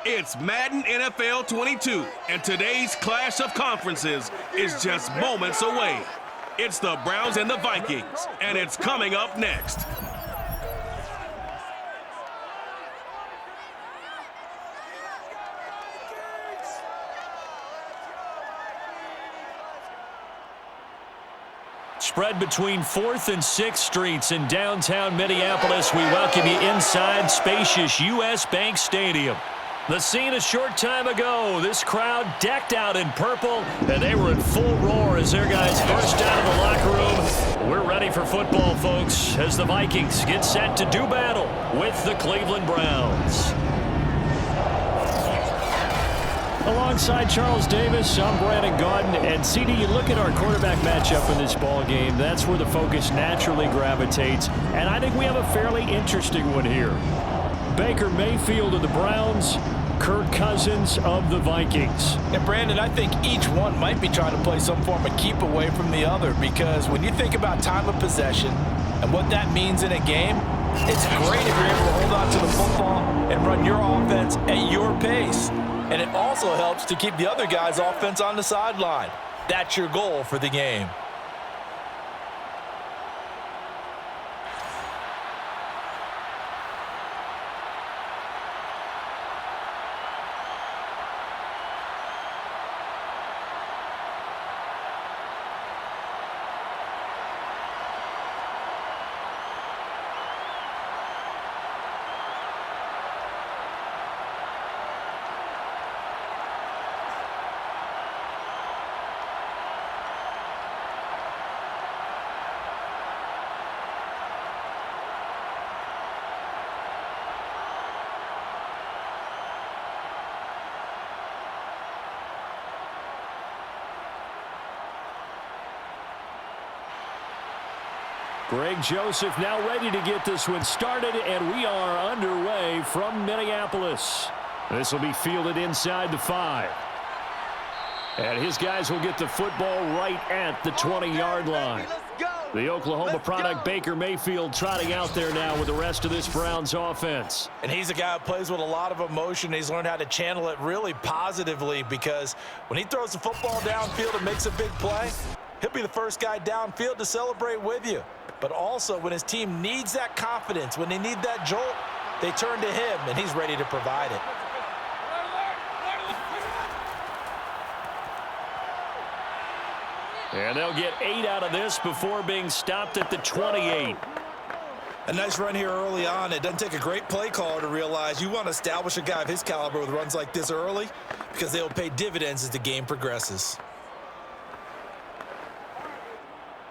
It's Madden NFL 22, and today's clash of conferences is just moments away. It's the Browns and the Vikings, and it's coming up next. Spread between 4th and 6th Streets in downtown Minneapolis. We welcome you inside spacious U.S. Bank Stadium. The scene a short time ago, this crowd decked out in purple, and they were in full roar as their guys burst out of the locker room. We're ready for football, folks, as the Vikings get set to do battle with the Cleveland Browns. Alongside Charles Davis, I'm Brandon Gaudin, and CD, you look at our quarterback matchup in this ball game, that's where the focus naturally gravitates, and I think we have a fairly interesting one here. Baker Mayfield of the Browns, Kirk Cousins of the Vikings. And Brandon, I think each one might be trying to play some form of keep away from the other, because when you think about time of possession and what that means in a game, it's great if you're able to hold on to the football and run your offense at your pace. And it also helps to keep the other guy's offense on the sideline. That's your goal for the game. Greg Joseph now ready to get this one started, and we are underway from Minneapolis. This will be fielded inside the 5. And his guys will get the football right at the 20-yard line. The Oklahoma product, Baker Mayfield, trotting out there now with the rest of this Browns offense. And he's a guy who plays with a lot of emotion. He's learned how to channel it really positively, because when he throws the football downfield and makes a big play, he'll be the first guy downfield to celebrate with you. But also, when his team needs that confidence, when they need that jolt, they turn to him, and he's ready to provide it. And they'll get 8 out of this before being stopped at the 28. A nice run here early on. It doesn't take a great play caller to realize you want to establish a guy of his caliber with runs like this early, because they'll pay dividends as the game progresses.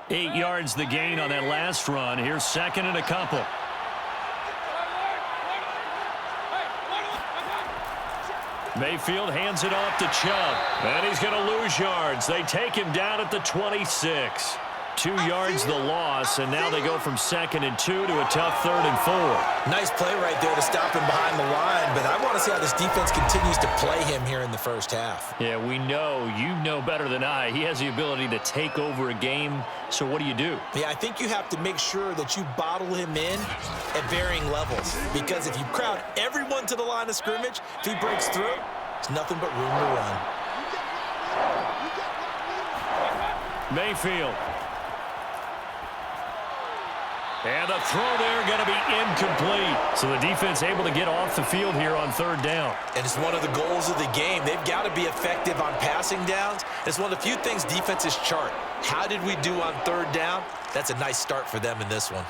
8 yards the gain on that last run. Here's 2nd and a couple. Mayfield hands it off to Chubb, and he's going to lose yards. They take him down at the 26. 2 yards the loss, and now they go from 2nd and 2 to a tough 3rd and 4. Nice play right there to stop him behind the line, but I want to see how this defense continues to play him here in the first half. Yeah, we know, you know better than I, he has the ability to take over a game, so what do you do? Yeah, I think you have to make sure that you bottle him in at varying levels, because if you crowd everyone to the line of scrimmage, if he breaks through, it's nothing but room to run. Mayfield. And the throw there going to be incomplete. So the defense able to get off the field here on 3rd down. And it's one of the goals of the game. They've got to be effective on passing downs. It's one of the few things defenses chart. How did we do on 3rd down? That's a nice start for them in this one.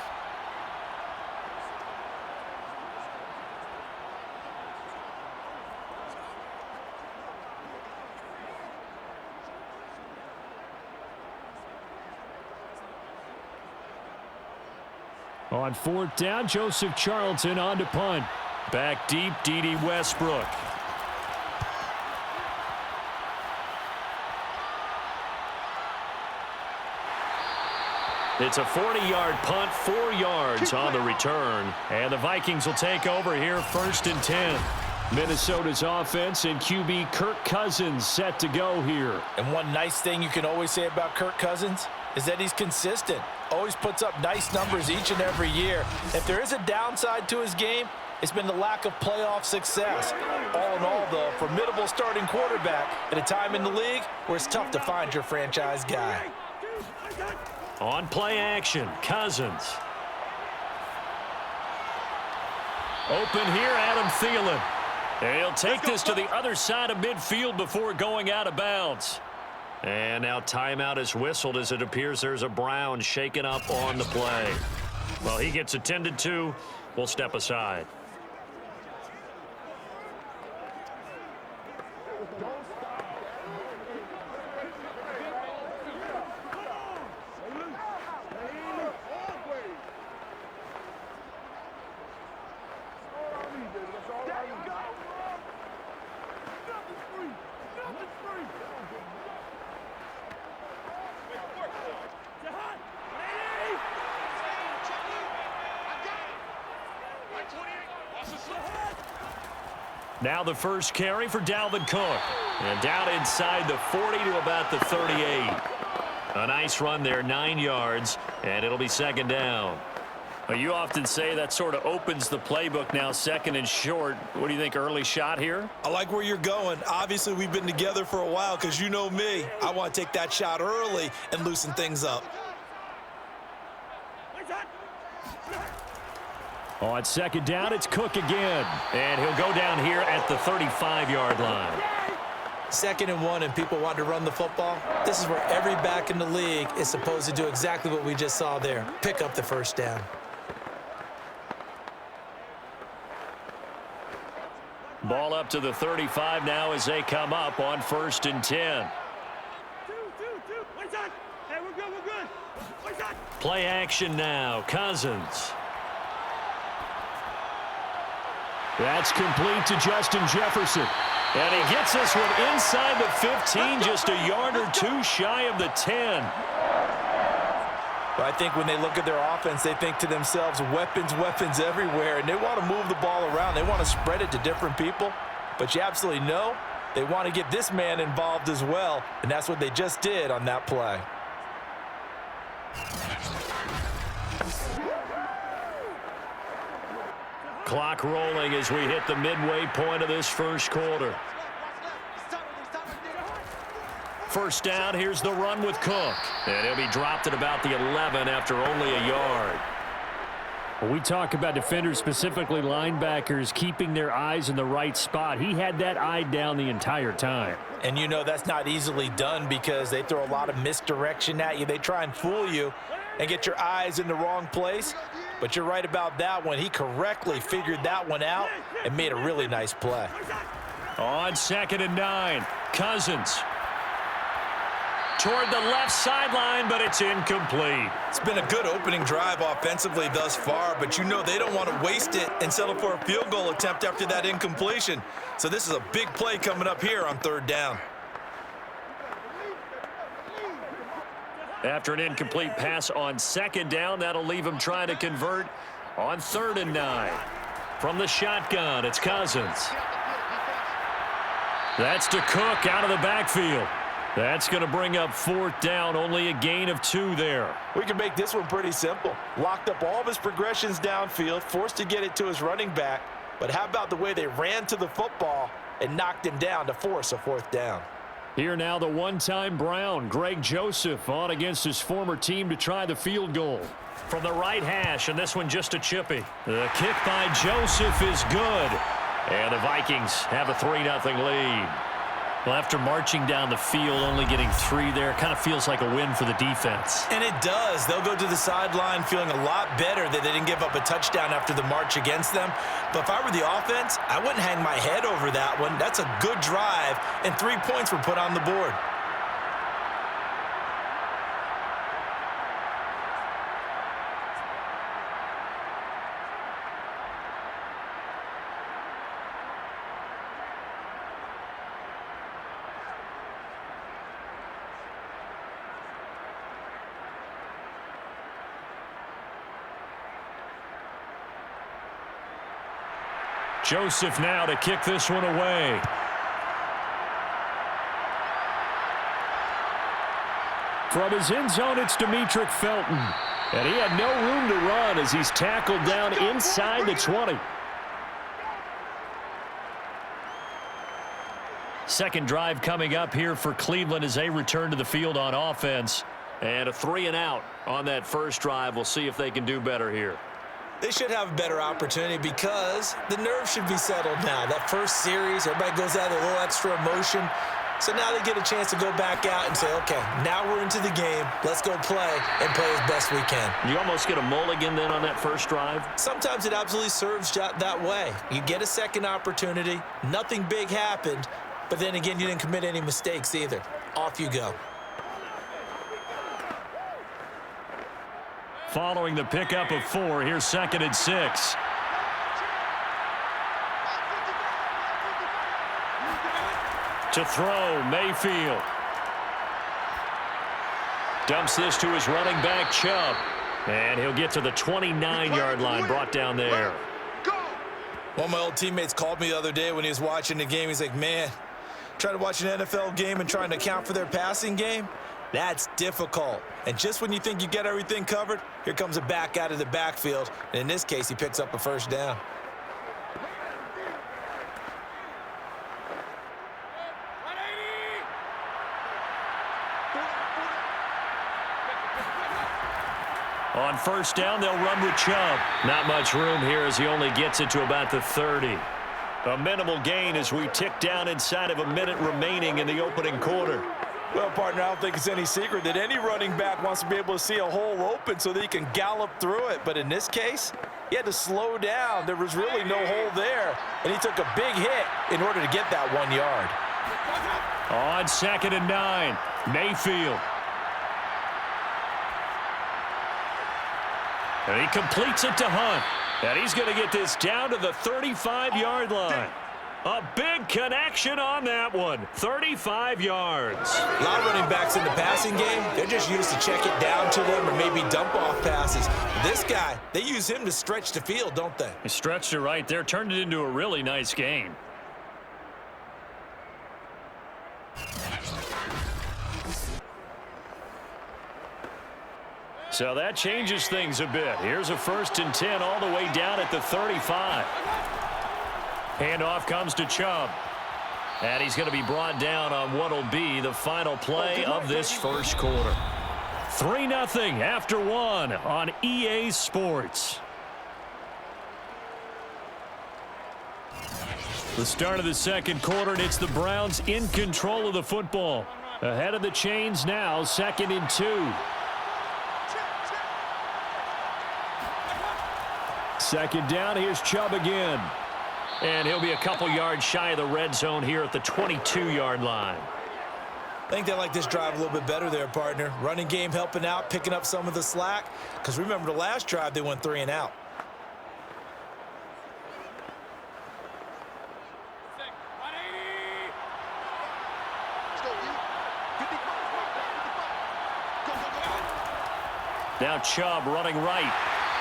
On 4th down, Joseph Charlton on to punt. Back deep, D.D. Westbrook. It's a 40-yard punt, 4 yards on the return. And the Vikings will take over here 1st and 10. Minnesota's offense and QB Kirk Cousins set to go here. And one nice thing you can always say about Kirk Cousins is that he's consistent. Always puts up nice numbers each and every year. If there is a downside to his game, It's been the lack of playoff success. All in all, though, formidable starting quarterback at a time in the league where it's tough to find your franchise guy. On play action, Cousins. Open here, Adam Thielen. And he'll take this to the other side of midfield before going out of bounds. And now timeout is whistled as it appears there's a Brown shaken up on the play. Well, he gets attended to. We'll step aside. Now the first carry for Dalvin Cook. And down inside the 40 to about the 38. A nice run there, 9 yards, and it'll be second down. Well, you often say that sort of opens the playbook now, second and short. What do you think, early shot here? I like where you're going. Obviously, we've been together for a while because you know me. I want to take that shot early and loosen things up. On second down, it's Cook again. And he'll go down here at the 35-yard line. 2nd and 1 and people want to run the football. This is where every back in the league is supposed to do exactly what we just saw there. Pick up the first down. Ball up to the 35 now as they come up on 1st and 10. Play action now. Cousins. That's complete to Justin Jefferson. And he gets this one inside the 15, just a yard or two shy of the 10. But I think when they look at their offense, they think to themselves, weapons, weapons everywhere, and they want to move the ball around. They want to spread it to different people. But you absolutely know they want to get this man involved as well, and that's what they just did on that play. Clock rolling as we hit the midway point of this first quarter. First down, here's the run with Cook. And he'll be dropped at about the 11 after only a yard. When we talk about defenders, specifically linebackers, keeping their eyes in the right spot, he had that eye down the entire time. And you know that's not easily done because they throw a lot of misdirection at you. They try and fool you and get your eyes in the wrong place. But you're right about that one. He correctly figured that one out and made a really nice play. On 2nd and 9, Cousins. Toward the left sideline, but it's incomplete. It's been a good opening drive offensively thus far, but you know they don't want to waste it and settle for a field goal attempt after that incompletion. So this is a big play coming up here on 3rd down. After an incomplete pass on 2nd down, that'll leave him trying to convert on 3rd and 9. From the shotgun, it's Cousins. That's to Cook out of the backfield. That's going to bring up 4th down, only a gain of 2 there. We can make this one pretty simple. Locked up all of his progressions downfield, forced to get it to his running back. But how about the way they ran to the football and knocked him down to force a 4th down? Here now the one-time Brown, Greg Joseph, on against his former team to try the field goal. From the right hash, and this one just a chippy. The kick by Joseph is good. And the Vikings have a 3-0 lead. Well, after marching down the field, only getting 3 there, kind of feels like a win for the defense. And it does. They'll go to the sideline feeling a lot better that they didn't give up a touchdown after the march against them. But if I were the offense, I wouldn't hang my head over that one. That's a good drive, and 3 points were put on the board. Joseph now to kick this one away. From his end zone, it's Demetric Felton. And he had no room to run as he's tackled down inside the 20. Second drive coming up here for Cleveland as they return to the field on offense. And a 3-and-out on that first drive. We'll see if they can do better here. They should have a better opportunity because the nerves should be settled now. That first series, everybody goes out with a little extra emotion. So now they get a chance to go back out and say, okay, now we're into the game. Let's go play and play as best we can. You almost get a mulligan then on that first drive? Sometimes it absolutely serves that way. You get a second opportunity. Nothing big happened. But then again, you didn't commit any mistakes either. Off you go. Following the pickup of 4, here's 2nd and 6. To throw, Mayfield. Dumps this to his running back, Chubb. And he'll get to the 29-yard line, brought down there. One of my old teammates called me the other day when he was watching the game. He's like, man, trying to watch an NFL game and trying to account for their passing game, that's difficult. And just when you think you get everything covered, here comes a back out of the backfield. And in this case, he picks up a first down. On first down, they'll run with Chubb. Not much room here as he only gets it to about the 30. A minimal gain as we tick down inside of a minute remaining in the opening quarter. Well, partner, I don't think it's any secret that any running back wants to be able to see a hole open so that he can gallop through it. But in this case, he had to slow down. There was really no hole there, and he took a big hit in order to get that 1 yard. On 2nd and 9, Mayfield. And he completes it to Hunt. And he's going to get this down to the 35-yard line. A big connection on that one. 35 yards. A lot of running backs in the passing game, they're just used to check it down to them or maybe dump off passes. This guy, they use him to stretch the field, don't they? He stretched it right there, turned it into a really nice game. So that changes things a bit. Here's a 1st and 10 all the way down at the 35. Handoff comes to Chubb. And he's going to be brought down on what will be the final play of this first quarter. 3-0 after 1 on EA Sports. The start of the second quarter, and it's the Browns in control of the football. Ahead of the chains now, 2nd and 2. Second down, here's Chubb again. And he'll be a couple yards shy of the red zone here at the 22-yard line. I think they like this drive a little bit better there, partner. Running game helping out, picking up some of the slack. Because remember the last drive, they went 3-and-out. Now Chubb running right.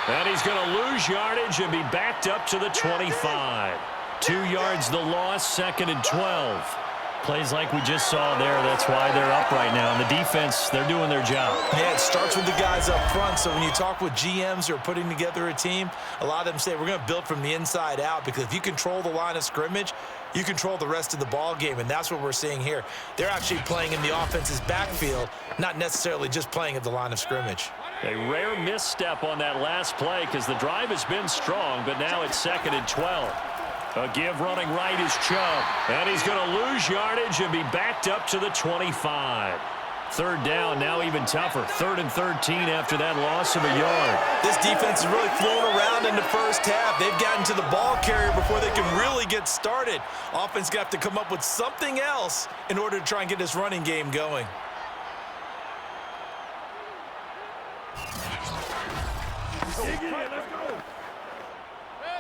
And he's going to lose yardage and be backed up to the 25. 2 yards the loss, 2nd and 12. Plays like we just saw there. That's why they're up right now. And the defense, they're doing their job. Yeah, it starts with the guys up front. So when you talk with GMs who are putting together a team, a lot of them say we're going to build from the inside out, because if you control the line of scrimmage, you control the rest of the ball game, and that's what we're seeing here. They're actually playing in the offense's backfield, not necessarily just playing at the line of scrimmage. A rare misstep on that last play because the drive has been strong, but now it's 2nd and 12. A give running right is Chubb, and he's going to lose yardage and be backed up to the 25. Third down, now even tougher. 3rd and 13 after that loss of a yard. This defense is really flown around in the first half. They've gotten to the ball carrier before they can really get started. Offense got to come up with something else in order to try and get this running game going.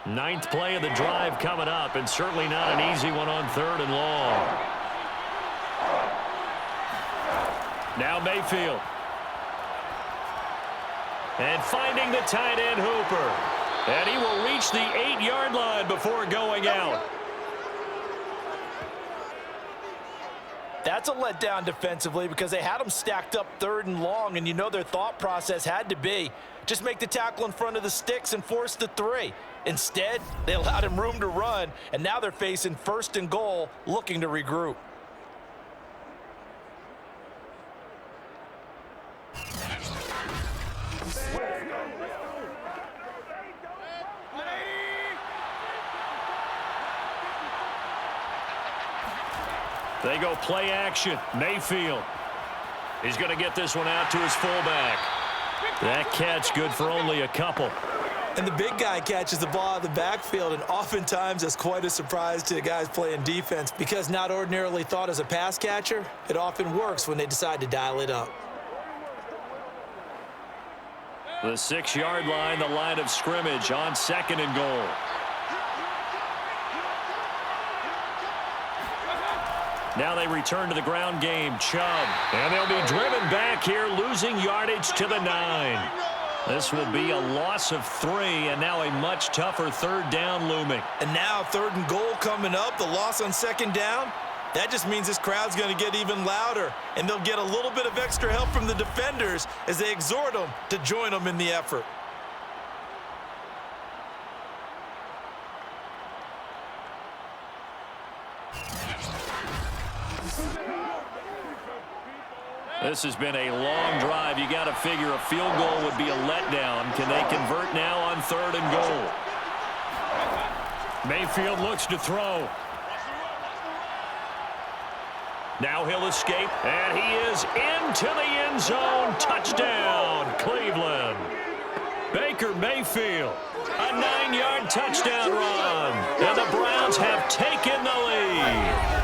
Ninth play of the drive coming up, and certainly not an easy one on 3rd and long. Now Mayfield. And finding the tight end Hooper. And he will reach the 8-yard line before going out. That's a letdown defensively because they had them stacked up 3rd and long, and you know their thought process had to be just make the tackle in front of the sticks and force the 3. Instead, they allowed him room to run, and now they're facing 1st and goal, looking to regroup. They go play action. Mayfield. He's going to get this one out to his fullback. That catch good for only a couple. And the big guy catches the ball out of the backfield, and oftentimes that's quite a surprise to the guys playing defense because not ordinarily thought as a pass catcher, it often works when they decide to dial it up. The 6-yard line, the line of scrimmage on 2nd and goal. Now they return to the ground game. Chubb. And they'll be driven back here, losing yardage to the 9. This will be a loss of 3, and now a much tougher 3rd down looming. And now 3rd and goal coming up, the loss on 2nd down. That just means this crowd's going to get even louder, and they'll get a little bit of extra help from the defenders as they exhort them to join them in the effort. This has been a long drive. You got to figure a field goal would be a letdown. Can they convert now on 3rd and goal? Mayfield looks to throw. Now he'll escape, and he is into the end zone. Touchdown, Cleveland. Baker Mayfield, a 9-yard touchdown run, and the Browns have taken the lead.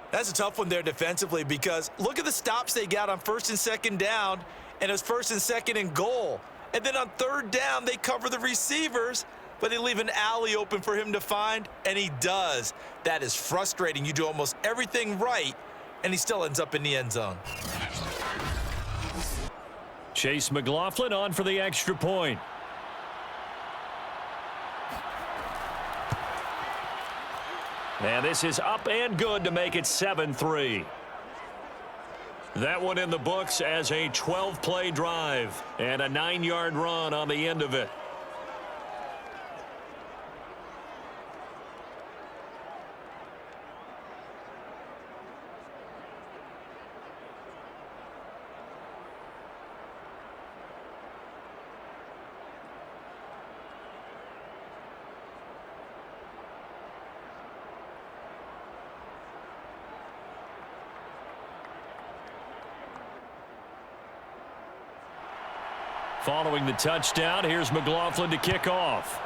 That's a tough one there defensively because look at the stops they got on 1st and 2nd down, and it's 1st and 2nd and goal. And then on 3rd down, they cover the receivers, but they leave an alley open for him to find, and he does. That is frustrating. You do almost everything right, and he still ends up in the end zone. Chase McLaughlin on for the extra point. And this is up and good to make it 7-3. That one in the books as a 12-play drive and a 9-yard run on the end of it. Following the touchdown, here's McLaughlin to kick off.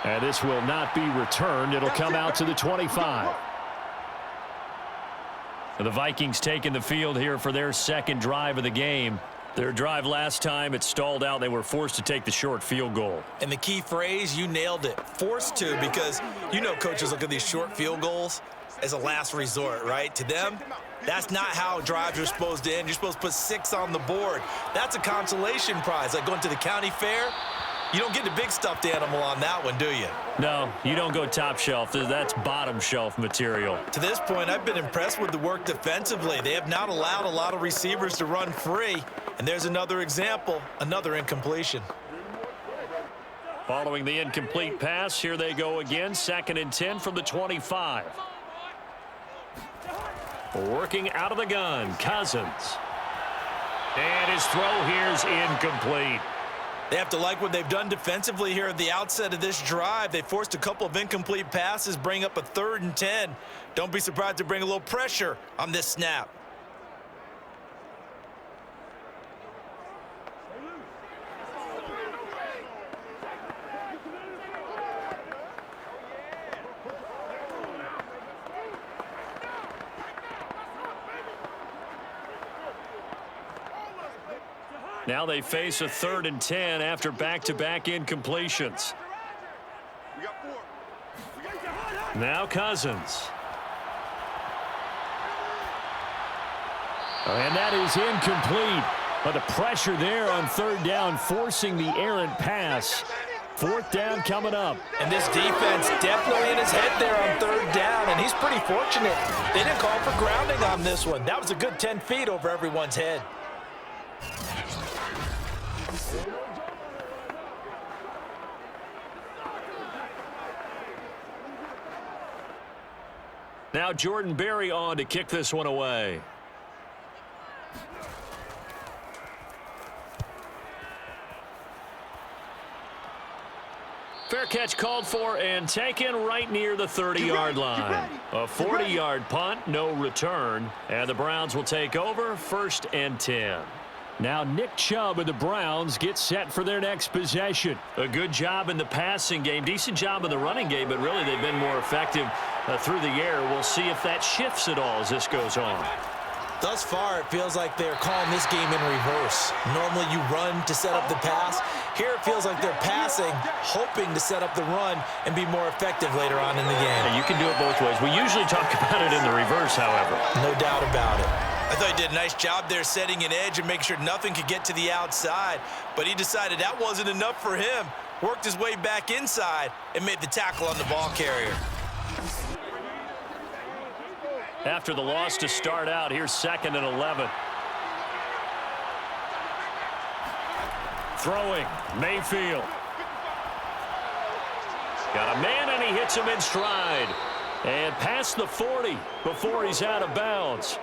And this will not be returned. It'll come out to the 25. And the Vikings taking the field here for their 2nd drive of the game. Their drive last time, it stalled out. They were forced to take the short field goal. And the key phrase, you nailed it, forced to, because you know coaches look at these short field goals as a last resort, right? To them, that's not how drives are supposed to end. You're supposed to put 6 on the board. That's a consolation prize. Like going to the county fair, you don't get the big stuffed animal on that one, do you? No, you don't go top shelf. That's bottom shelf material. To this point, I've been impressed with the work defensively. They have not allowed a lot of receivers to run free. And there's another example, another incompletion. Following the incomplete pass, here they go again. 2nd and 10 from the 25. Working out of the gun, Cousins. And his throw here's incomplete. They have to like what they've done defensively here at the outset of this drive. They forced a couple of incomplete passes, bring up a 3rd and 10. Don't be surprised to bring a little pressure on this snap. Now they face a 3rd and 10 after back-to-back incompletions. Now Cousins. And that is incomplete. But the pressure there on 3rd down, forcing the errant pass. 4th down coming up. And this defense definitely in his head there on 3rd down, and he's pretty fortunate. They didn't call for grounding on this one. That was a good 10 feet over everyone's head. Now Jordan Berry on to kick this one away. Fair catch called for and taken right near the 30-yard line. A 40-yard punt, no return, and the Browns will take over 1st and 10. Now Nick Chubb and the Browns get set for their next possession. A good job in the passing game, decent job in the running game, but really they've been more effective through the air. We'll see if that shifts at all as this goes on. Thus far, it feels like they're calling this game in reverse. Normally you run to set up the pass. Here it feels like they're passing, hoping to set up the run and be more effective later on in the game. And you can do it both ways. We usually talk about it in the reverse, however. No doubt about it. I thought he did a nice job there setting an edge and making sure nothing could get to the outside. But he decided that wasn't enough for him. Worked his way back inside and made the tackle on the ball carrier. After the loss to start out, here's 2nd and 11. Throwing, Mayfield. Got a man, and he hits him in stride. And past the 40 before he's out of bounds.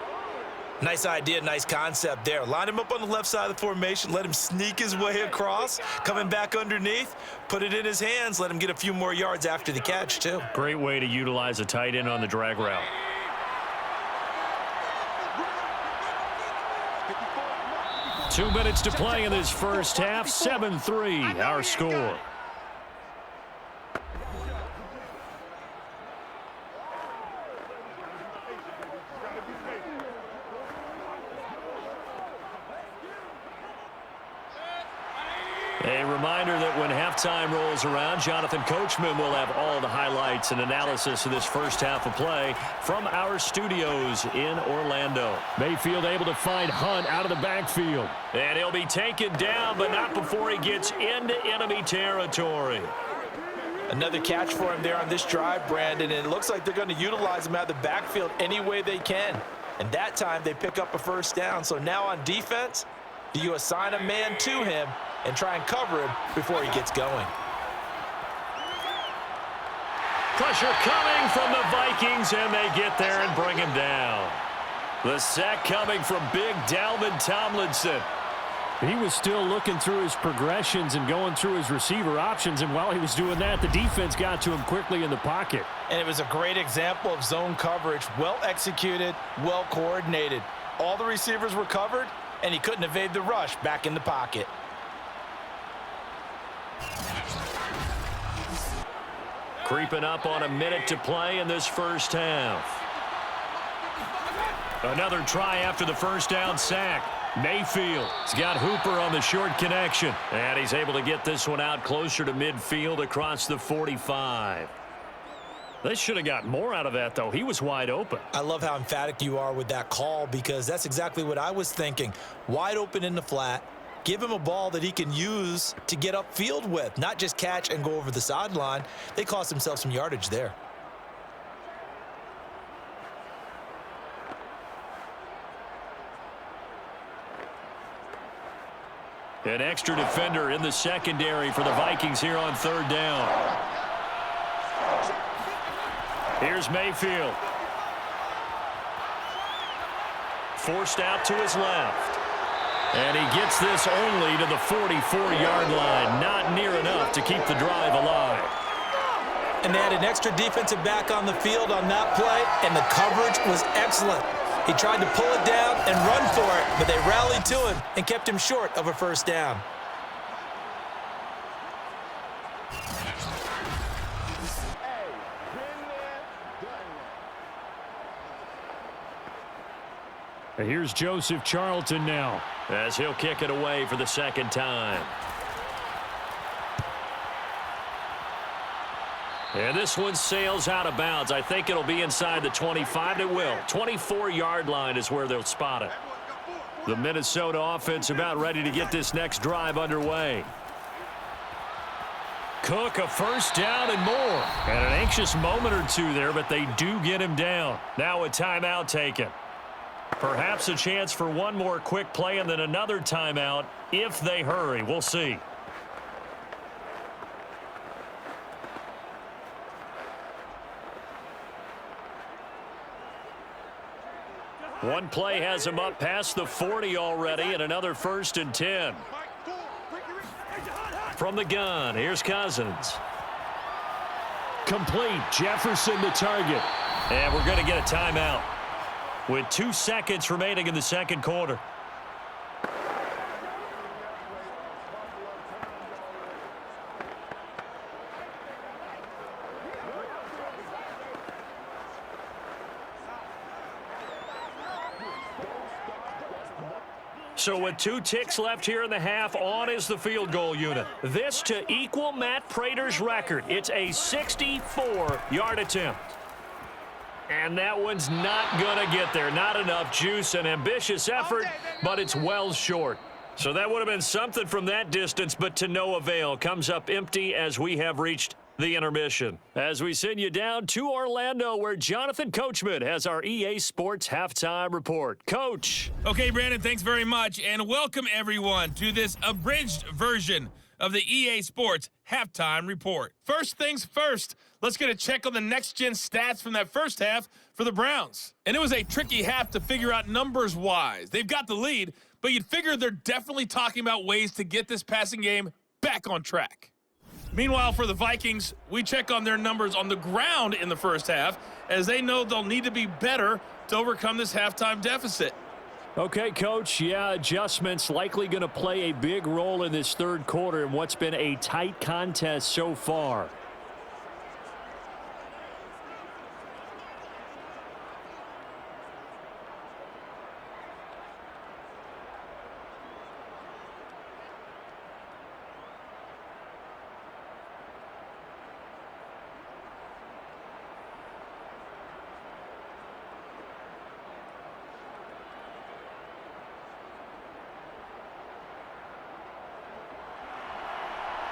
Nice idea, nice concept there. Line him up on the left side of the formation, let him sneak his way across, coming back underneath, put it in his hands, let him get a few more yards after the catch, too. Great way to utilize a tight end on the drag route. Two minutes to play in this first half. 7-3, our score. A reminder that when halftime rolls around, Jonathan Coachman will have all the highlights and analysis of this first half of play from our studios in Orlando. Mayfield able to find Hunt out of the backfield. And he'll be taken down, but not before he gets into enemy territory. Another catch for him there on this drive, Brandon, and it looks like they're going to utilize him out of the backfield any way they can. And that time they pick up a first down. So now on defense, do you assign a man to him and try and cover him before he gets going? Pressure coming from the Vikings, and they get there and bring him down. The sack coming from big Dalvin Tomlinson. He was still looking through his progressions and going through his receiver options, and while he was doing that, the defense got to him quickly in the pocket. And it was a great example of zone coverage, well executed, well coordinated. All the receivers were covered, and he couldn't evade the rush back in the pocket. Creeping up on a minute to play in this first half. Another try after the first down sack. Mayfield's got Hooper on the short connection. And he's able to get this one out closer to midfield across the 45. They should have got more out of that, though. He was wide open. I love how emphatic you are with that call, because that's exactly what I was thinking. Wide open in the flat. Give him a ball that he can use to get upfield with, not just catch and go over the sideline. They cost themselves some yardage there. An extra defender in the secondary for the Vikings here on third down. Here's Mayfield. Forced out to his left. And he gets this only to the 44-yard line. Not near enough to keep the drive alive. And they had an extra defensive back on the field on that play, and the coverage was excellent. He tried to pull it down and run for it, but they rallied to him and kept him short of a first down. Here's Joseph Charlton now, as he'll kick it away for the second time. And this one sails out of bounds. I think it'll be inside the 25. It will. 24-yard line is where they'll spot it. The Minnesota offense about ready to get this next drive underway. Cook, a first down and more. And an anxious moment or two there, but they do get him down. Now a timeout taken. Perhaps a chance for one more quick play and then another timeout if they hurry. We'll see. One play has him up past the 40 already, and another 1st and 10. From the gun, here's Cousins. complete. Jefferson the target. And we're going to get a timeout with 2 seconds remaining in the second quarter. So with 2 ticks left here in the half, on is the field goal unit. This to equal Matt Prater's record. It's a 64-yard attempt. And that one's not going to get there. Not enough juice, an ambitious effort, but it's well short. So that would have been something from that distance, but to no avail. Comes up empty as we have reached the intermission. As we send you down to Orlando, where Jonathan Coachman has our EA Sports Halftime Report. Coach. Okay, Brandon, thanks very much, and welcome everyone to this abridged version of the EA Sports Halftime Report. First things first, let's get a check on the next-gen stats from that first half for the Browns. And it was a tricky half to figure out numbers-wise. They've got the lead, but you'd figure they're definitely talking about ways to get this passing game back on track. Meanwhile, for the Vikings, we check on their numbers on the ground in the first half, as they know they'll need to be better to overcome this halftime deficit. Okay, Coach, yeah, adjustments likely going to play a big role in this third quarter in what's been a tight contest so far.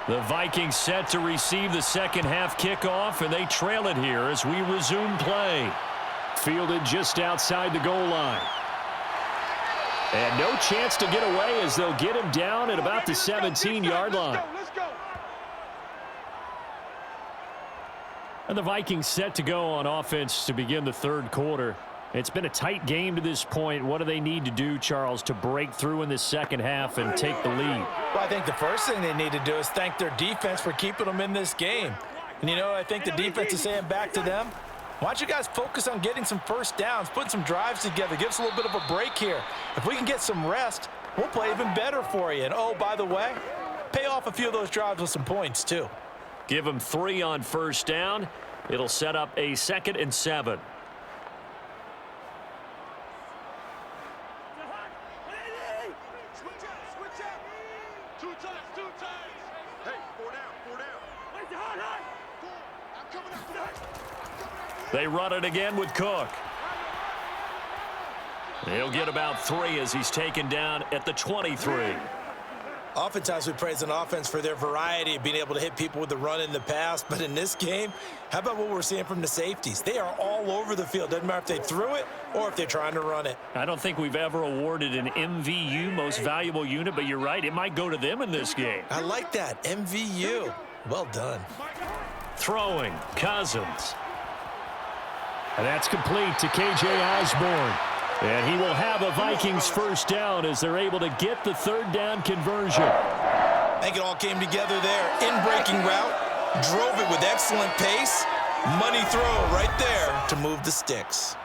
The Vikings set to receive the second half kickoff, and they trail it here as we resume play. Fielded just outside the goal line. And no chance to get away as they'll get him down at about the 17-yard line. And the Vikings set to go on offense to begin the third quarter. It's been a tight game to this point. What do they need to do, Charles, to break through in the second half and take the lead? Well, I think the first thing they need to do is thank their defense for keeping them in this game. And, you know, I think the defense is saying back to them, why don't you guys focus on getting some first downs, putting some drives together, give us a little bit of a break here. If we can get some rest, we'll play even better for you. And, oh, by the way, pay off a few of those drives with some points, too. Give them 3 on first down. It'll set up a 2nd and 7. They run it again with Cook. He'll get about 3 as he's taken down at the 23. Oftentimes we praise an offense for their variety of being able to hit people with the run in the pass, but in this game, how about what we're seeing from the safeties? They are all over the field. Doesn't matter if they threw it or if they're trying to run it. I don't think we've ever awarded an MVU, most valuable unit, but you're right, it might go to them in this game. I like that, MVU. Well done. Throwing, Cousins. And that's complete to K.J. Osborne. And he will have a Vikings first down as they're able to get the third down conversion. I think it all came together there. In-breaking route, drove it with excellent pace. Money throw right there to move the sticks.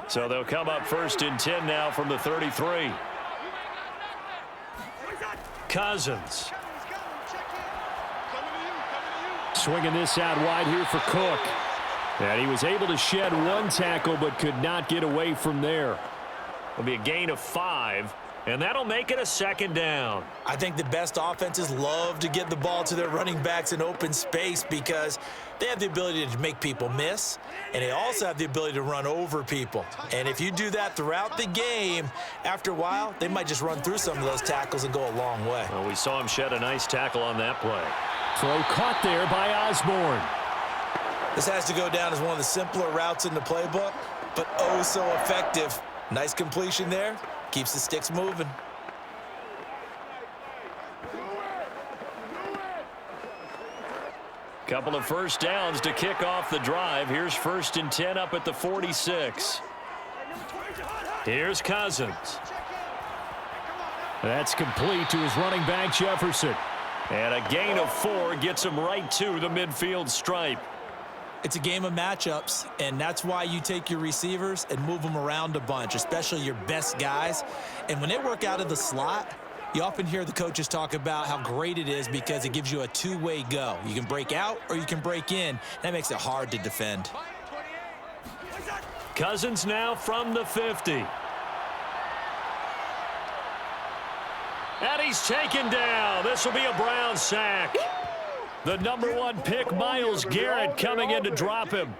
So they'll come up 1st and 10 now from the 33. Cousins. Swinging this out wide here for Cook. And he was able to shed 1 tackle but could not get away from there. It'll be a gain of 5, and that'll make it a 2nd down. I think the best offenses love to get the ball to their running backs in open space because they have the ability to make people miss, and they also have the ability to run over people. And if you do that throughout the game, after a while, they might just run through some of those tackles and go a long way. Well, we saw him shed a nice tackle on that play. Throw caught there by Osborne. This has to go down as one of the simpler routes in the playbook, but oh so effective. Nice completion there. Keeps the sticks moving. Couple of first downs to kick off the drive. Here's 1st and 10 up at the 46. Here's Cousins. That's complete to his running back, Jefferson. And a gain of 4 gets him right to the midfield stripe. It's a game of matchups, and that's why you take your receivers and move them around a bunch, especially your best guys. And when they work out of the slot, you often hear the coaches talk about how great it is because it gives you a two-way go. You can break out or you can break in. That makes it hard to defend. Cousins now from the 50. And he's taken down. This will be a Brown sack. The #1 pick, Myles Garrett, coming in to drop him.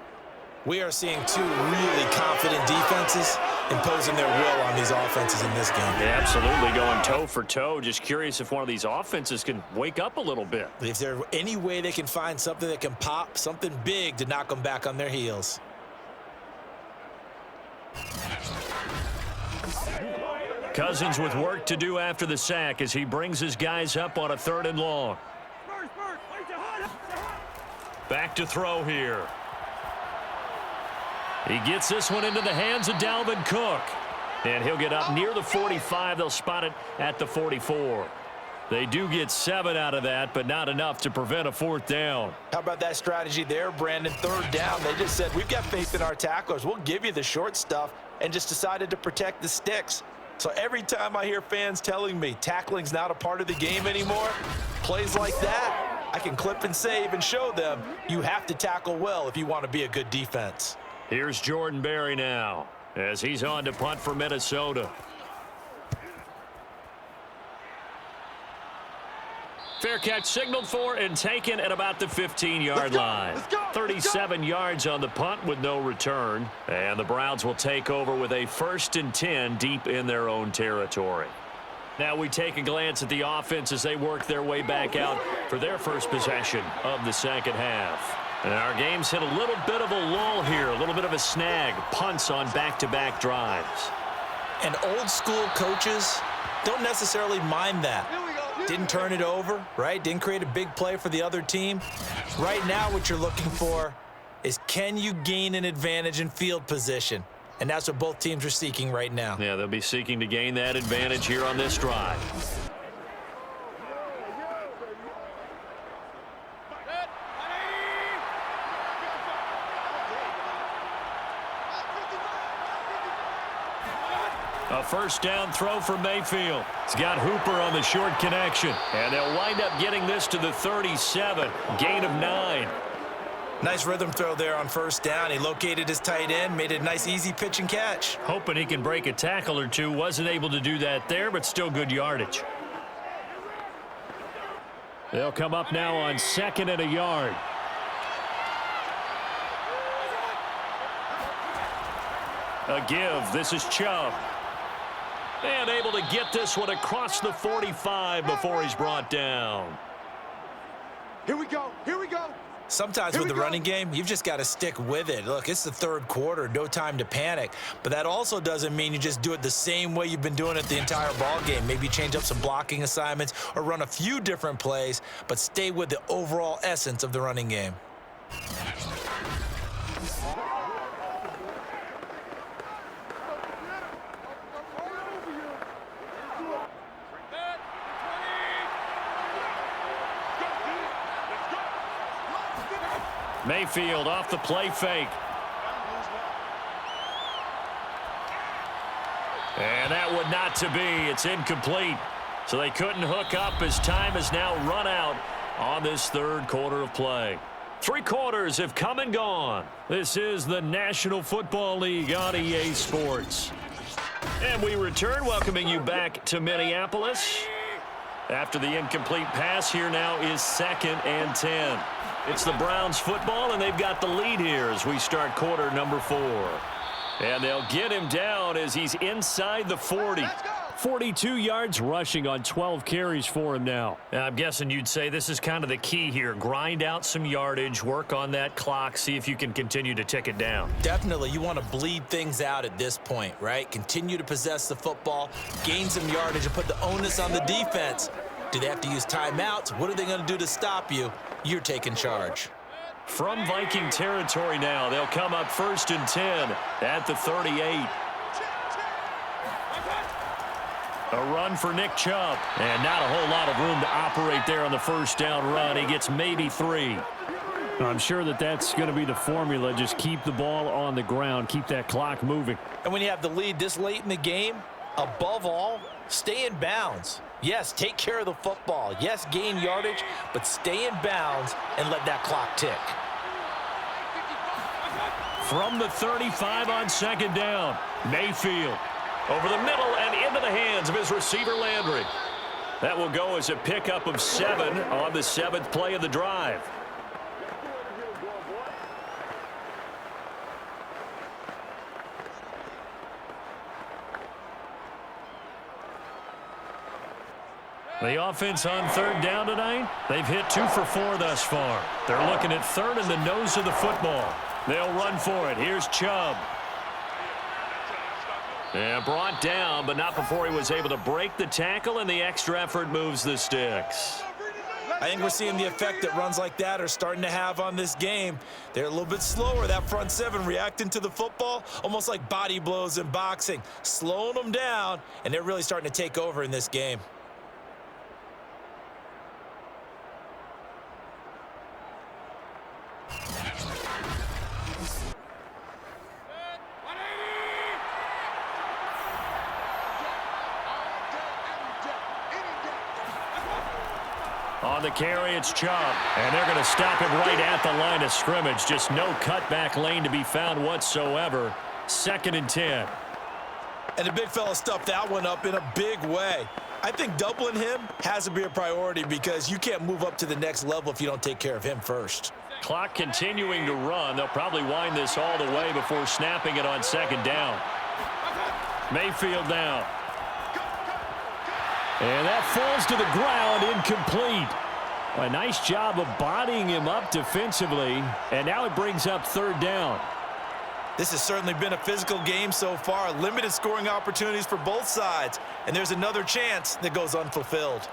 We are seeing two really confident defenses imposing their will on these offenses in this game. Yeah, absolutely going toe for toe. Just curious if one of these offenses can wake up a little bit. If there's any way they can find something that can pop, something big to knock them back on their heels. Cousins with work to do after the sack as he brings his guys up on a 3rd and long. Back to throw here. He gets this one into the hands of Dalvin Cook. And he'll get up near the 45. They'll spot it at the 44. They do get 7 out of that, but not enough to prevent a 4th down. How about that strategy there, Brandon? 3rd down. They just said, we've got faith in our tacklers. We'll give you the short stuff, and just decided to protect the sticks. So every time I hear fans telling me tackling's not a part of the game anymore, plays like that, I can clip and save and show them you have to tackle well if you want to be a good defense. Here's Jordan Berry now as he's on to punt for Minnesota. Fair catch signaled for and taken at about the 15-yard line. 37 yards on the punt with no return. And the Browns will take over with a 1st and 10 deep in their own territory. Now we take a glance at the offense as they work their way back out for their first possession of the second half. And our game's hit a little bit of a lull here, a little bit of a snag. Punts on back-to-back drives. And old school coaches don't necessarily mind that. Didn't turn it over, right? Didn't create a big play for the other team. Right now what you're looking for is, can you gain an advantage in field position? And that's what both teams are seeking right now. Yeah, they'll be seeking to gain that advantage here on this drive. A 1st down throw for Mayfield. He's got Hooper on the short connection. And they'll wind up getting this to the 37. Gain of 9. Nice rhythm throw there on 1st down. He located his tight end, made a nice easy pitch and catch. Hoping he can break a tackle or two. Wasn't able to do that there, but still good yardage. They'll come up now on 2nd and a yard. A give. This is Chubb. And able to get this one across the 45 before he's brought down. Here we go. Here we go. Sometimes with the running game, you've just got to stick with it. Look, it's the 3rd quarter, no time to panic. But that also doesn't mean you just do it the same way you've been doing it the entire ball game. Maybe change up some blocking assignments or run a few different plays, but stay with the overall essence of the running game. Mayfield off the play fake. And that would not to be. It's incomplete. So they couldn't hook up as time has now run out on this 3rd quarter of play. 3 quarters have come and gone. This is the National Football League on EA Sports. And we return, welcoming you back to Minneapolis. After the incomplete pass, here now is 2nd and 10. It's the Browns football, and they've got the lead here as we start quarter number 4. And they'll get him down as he's inside the 40. 42 yards rushing on 12 carries for him now. I'm guessing you'd say this is kind of the key here. Grind out some yardage, work on that clock, see if you can continue to tick it down. Definitely, you want to bleed things out at this point, right? Continue to possess the football, gain some yardage, and put the onus on the defense. Do they have to use timeouts? What are they going to do to stop you? You're taking charge. From Viking territory now, they'll come up 1st and 10 at the 38. A run for Nick Chubb. And not a whole lot of room to operate there on the first down run. He gets maybe 3. I'm sure that's going to be the formula. Just keep the ball on the ground. Keep that clock moving. And when you have the lead this late in the game, above all, stay in bounds. Yes, take care of the football. Yes, gain yardage, but stay in bounds and let that clock tick. From the 35 on second down, Mayfield. Over the middle and into the hands of his receiver, Landry. That will go as a pickup of 7 on the 7th play of the drive. The offense on third down tonight, they've hit 2 for 4 thus far. They're looking at third and the nose of the football. They'll run for it. Here's Chubb. And brought down, but not before he was able to break the tackle, and the extra effort moves the sticks. I think we're seeing the effect that runs like that are starting to have on this game. They're a little bit slower, that front 7, reacting to the football, almost like body blows in boxing, slowing them down, and they're really starting to take over in this game. On the carry, it's Chubb. And they're going to stop him right at the line of scrimmage. Just no cutback lane to be found whatsoever. 2nd and 10. And the big fella stuffed that one up in a big way. I think doubling him has to be a priority because you can't move up to the next level if you don't take care of him first. Clock continuing to run. They'll probably wind this all the way before snapping it on second down. Mayfield down. And that falls to the ground, incomplete. A nice job of bodying him up defensively, and now it brings up third down. This has certainly been a physical game so far. Limited scoring opportunities for both sides, and there's another chance that goes unfulfilled.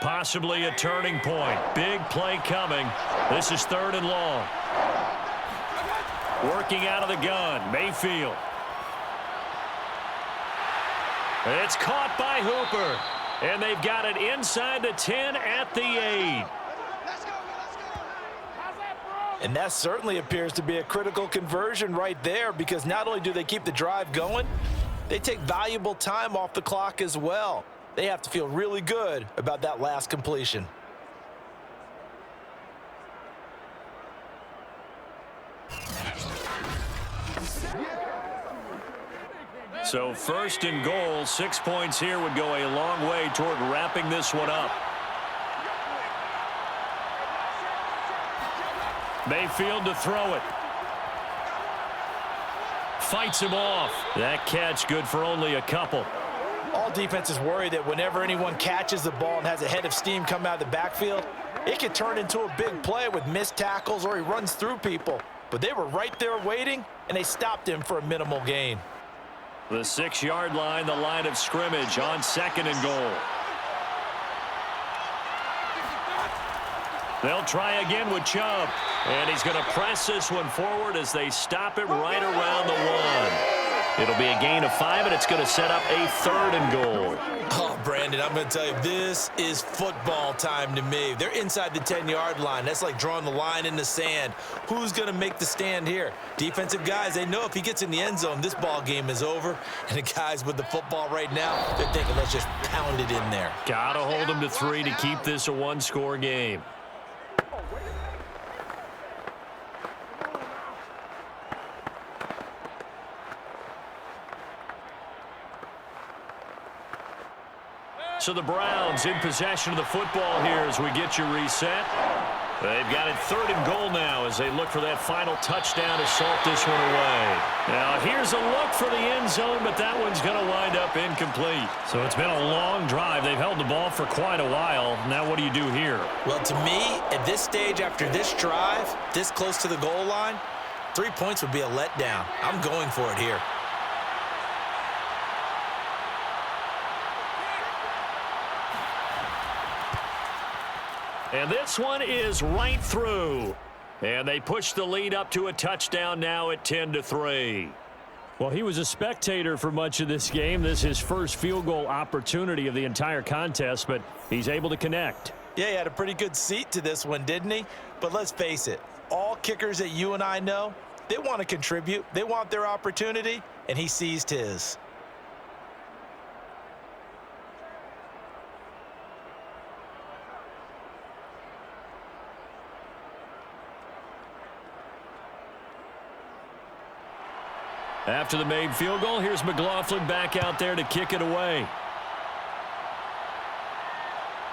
Possibly a turning point. Big play coming. This is 3rd and long. Working out of the gun, Mayfield. It's caught by Hooper. And they've got it inside the 10 at the 8. And that certainly appears to be a critical conversion right there, because not only do they keep the drive going, they take valuable time off the clock as well. They have to feel really good about that last completion. So 1st and goal, 6 points here would go a long way toward wrapping this one up. Mayfield to throw it. Fights him off. That catch good for only a couple. All defenses worry that whenever anyone catches the ball and has a head of steam come out of the backfield, it can turn into a big play with missed tackles or he runs through people. But they were right there waiting, and they stopped him for a minimal gain. The 6-yard line, the line of scrimmage on 2nd and goal. They'll try again with Chubb. And he's going to press this one forward as they stop it right around the 1. It'll be a gain of 5, and it's going to set up a 3rd and goal. Oh, Brandon, I'm going to tell you, this is football time to me. They're inside the 10-yard line. That's like drawing the line in the sand. Who's going to make the stand here? Defensive guys, they know if he gets in the end zone, this ball game is over. And the guys with the football right now, they're thinking, let's just pound it in there. Got to hold them to 3 to keep this a 1-score game. So the Browns in possession of the football here as we get you reset. They've got it 3rd and goal now as they look for that final touchdown to salt this one away. Now here's a look for the end zone, but that one's going to wind up incomplete. So it's been a long drive. They've held the ball for quite a while. Now what do you do here? Well, to me, at this stage after this drive, this close to the goal line, 3 points would be a letdown. I'm going for it here. And this one is right through. And they push the lead up to a touchdown now at 10-3. Well, he was a spectator for much of this game. This is his first field goal opportunity of the entire contest, but he's able to connect. Yeah, he had a pretty good seat to this one, didn't he? But let's face it, all kickers that you and I know, they want to contribute. They want their opportunity, and he seized his. After the made field goal, here's McLaughlin back out there to kick it away.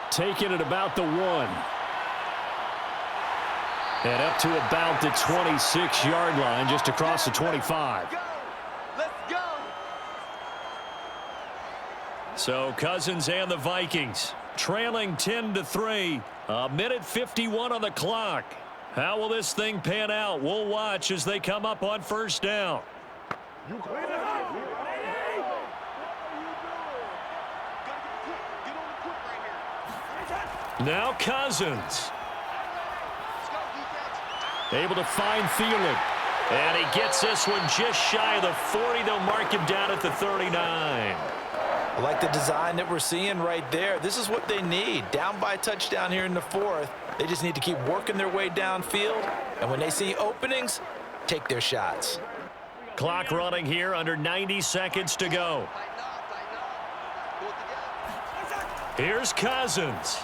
Taking it about the 1. And up to about the 26-yard line, just across the 25. Let's go. So Cousins and the Vikings trailing 10-3. A minute 51 on the clock. How will this thing pan out? We'll watch as they come up on first down. Now Cousins. Able to find Thielen. And he gets this one just shy of the 40. They'll mark him down at the 39. I like the design that we're seeing right there. This is what they need. Down by a touchdown here in the 4th. They just need to keep working their way downfield. And when they see openings, take their shots. Clock running here, under 90 seconds to go. Here's Cousins.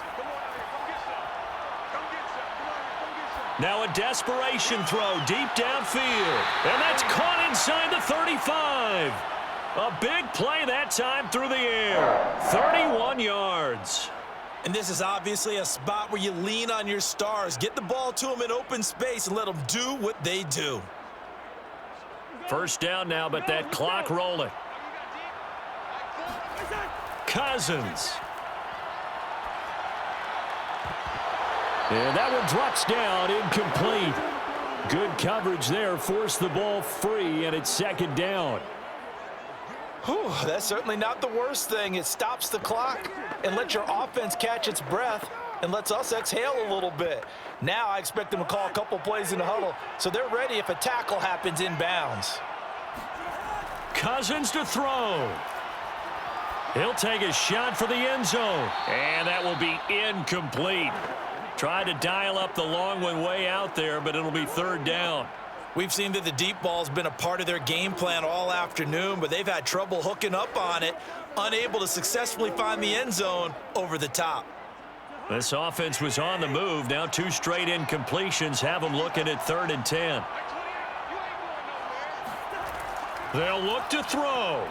Now a desperation throw deep downfield. And that's caught inside the 35. A big play that time through the air. 31 yards. And this is obviously a spot where you lean on your stars. Get the ball to them in open space and let them do what they do. First down now, but that clock rolling. Cousins. And that one drops down, incomplete. Good coverage there, forced the ball free, and it's second down. Whew, that's certainly not the worst thing. It stops the clock and lets your offense catch its breath and lets us exhale a little bit. Now I expect them to call a couple plays in the huddle, so they're ready if a tackle happens inbounds. Cousins to throw. He'll take a shot for the end zone, and that will be incomplete. Tried to dial up the long one way out there, but it'll be third down. We've seen that the deep ball's been a part of their game plan all afternoon, but they've had trouble hooking up on it, unable to successfully find the end zone over the top. This offense was on the move. Now 2 straight incompletions have them looking at 3rd and 10. They'll look to throw.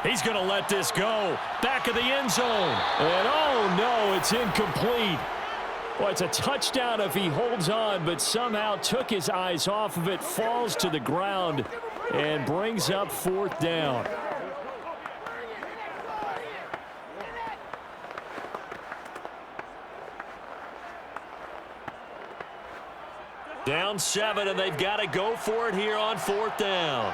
He's going to let this go. Back of the end zone. And oh no, it's incomplete. Well, it's a touchdown if he holds on, but somehow took his eyes off of it, falls to the ground, and brings up 4th down. Down 7, and they've got to go for it here on 4th down.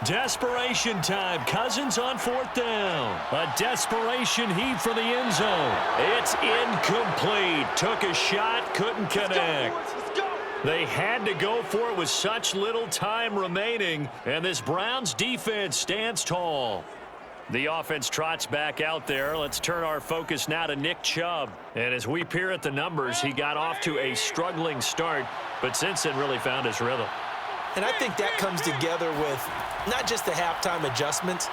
Desperation time. Cousins on 4th down. A desperation heave for the end zone. It's incomplete. Took a shot, couldn't connect. They had to go for it with such little time remaining, and this Browns defense stands tall. The offense trots back out there. Let's turn our focus now to Nick Chubb. And as we peer at the numbers, he got off to a struggling start, but since then really found his rhythm. And I think that comes together with not just the halftime adjustments,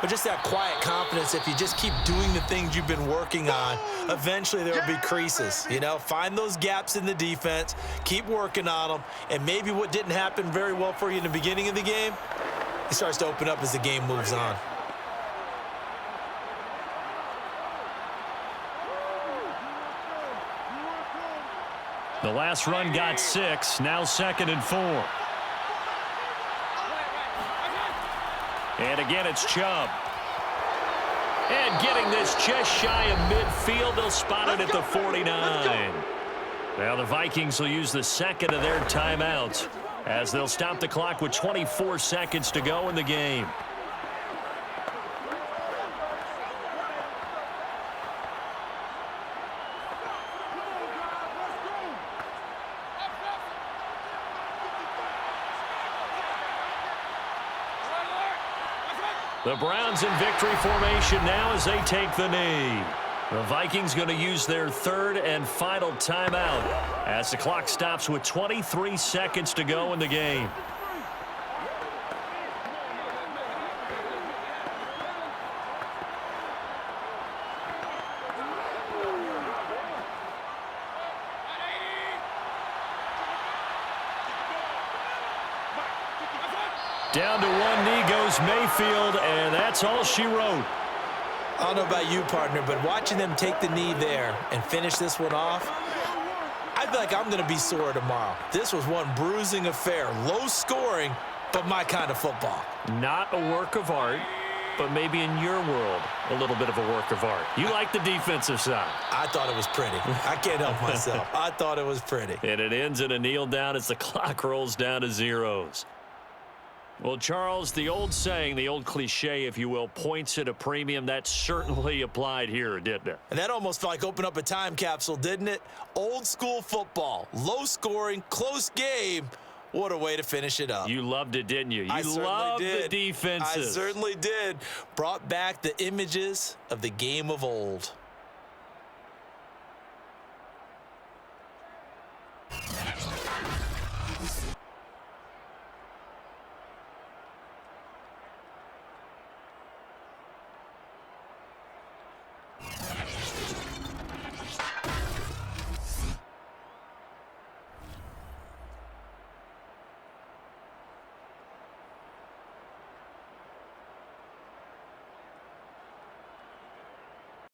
but just that quiet confidence. If you just keep doing the things you've been working on, eventually there will be creases. You know, find those gaps in the defense, keep working on them, and maybe what didn't happen very well for you in the beginning of the game, it starts to open up as the game moves on. The last run got 6, now 2nd and 4. And again, it's Chubb. And getting this just shy of midfield, they'll spot it at the 49. Now the Vikings will use the second of their timeouts as they'll stop the clock with 24 seconds to go in the game. The Browns in victory formation now as they take the knee. The Vikings going to use their third and final timeout as the clock stops with 23 seconds to go in the game. Down to one knee goes Mayfield, and that's all she wrote. I don't know about you, partner, but watching them take the knee there and finish this one off, I feel like I'm going to be sore tomorrow. This was one bruising affair, low scoring, but my kind of football. Not a work of art, but maybe in your world, a little bit of a work of art. You like the defensive side. I thought it was pretty. I can't help myself. I thought it was pretty. And it ends in a kneel down as the clock rolls down to zeros. Well, Charles, the old saying, the old cliche, if you will, points at a premium. That certainly applied here, didn't it? And that almost felt like open up a time capsule, didn't it? Old school football, low scoring, close game. What a way to finish it up. You loved it, didn't you? You loved the defenses. I certainly did. Brought back the images of the game of old.